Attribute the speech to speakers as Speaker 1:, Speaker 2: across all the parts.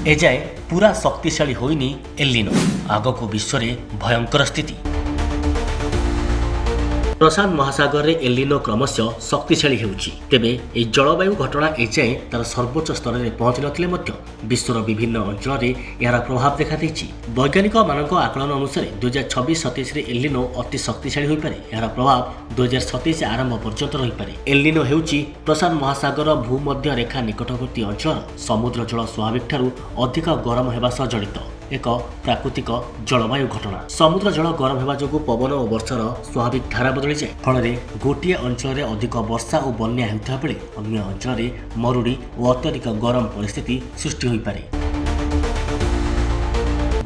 Speaker 1: एजाए पूरा शक्तिशाली होइनी एलिनो आगको विश्व में भयंकर स्थिति। प्रशांत महासागर में एलिनो क्रमशः शक्तिशाली होउछि। तेबे ए जलवायु घटना एजाए तार सर्वोच्च स्तर में पहुंची नथिले मध्य विश्वर विभिन्न अंचल में यार प्रभाव देखा देछि। वैज्ञानिक मानक आकलन अनुसार 2026-27 रे एलिनो अति शक्तिशाली होई पारे। यार प्रभाव 2027 आरंभ पर्यंत रही पारे। एलिनो हेउछि प्रशांत महासागर भूमध्य रेखा निकटवर्ती अंचल समुद्र जल स्वाभाविक ठारू अधिक गरम हेबा सह जड़ित एक प्राकृतिक जलवायु घटना। समुद्र जल गरम हेबा जोगु पवन और वर्षार स्वाभाविक धारा बदली जाए। फल गोटे अंचल अधिक वर्षा और बन्या हेउथा बेले अन्य अंचल मरुड़ी और अत्यधिक गरम परिस्थिति सृष्टि होई पारे।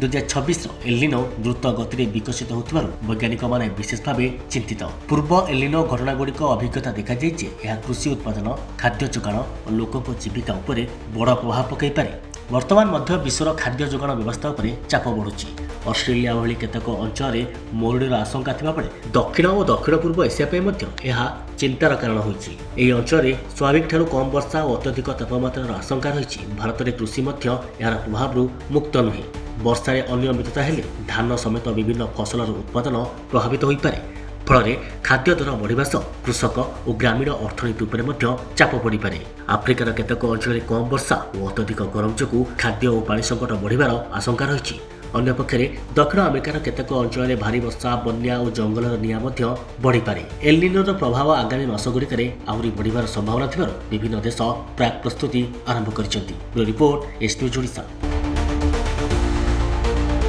Speaker 1: 2026 एलिनो द्रुत गति में विकसित होथिबारु वैज्ञानिक माने विशेष भाव चिंतित। पूर्व एलिनो घटनागुड़िक अभिज्ञता देखा यह कृषि उत्पादन खाद्य जोगाण और लोकों जीविका उपरे बड़ प्रभाव पकई पारे। वर्तमान मध्य विश्वर खाद्य जोगाण व्यवस्था उपरे चाप बढ़ुछि। ऑस्ट्रेलिया भली केतक अंचल मरुड़ीर आशंका थिबा बेले दक्षिण और दक्षिण पूर्व एशिया पे मध्य यह चिंतार कारण होइछि। एही अंचल स्वाभाविक ठारू कम वर्षा और अत्यधिक तापमात्रार आशंका रहिछि। भारत में कृषि मध्य यार प्रभाव मुक्त नुहे। वर्षा अनियमितता हेले धान समेत विभिन्न फसलर उत्पादन प्रभावित होई पारे। फल खाद्य दर बढ़िबा सह कृषक और ग्रामीण अर्थनीति उपरे मध्य चाप पड़ी पारे। आफ्रिकार केतक अंचल कम वर्षा और अत्यधिक गरम जोगु खाद्य और पानी संकट बढ़िबार आशंका रहिछि। अन्य पक्षरे दक्षिण अमेरिकार केतक अंचल भारी वर्षा बन्या और जंगलर निया मध्य बढ़ी पारे। एलिनोर प्रभाव आगामी मासगुड़िकरे आहुरी बढ़िबार संभावना थिबारु विभिन्न देश प्राक प्रस्तुति आरंभ करिसेंति। Report S news Odisha.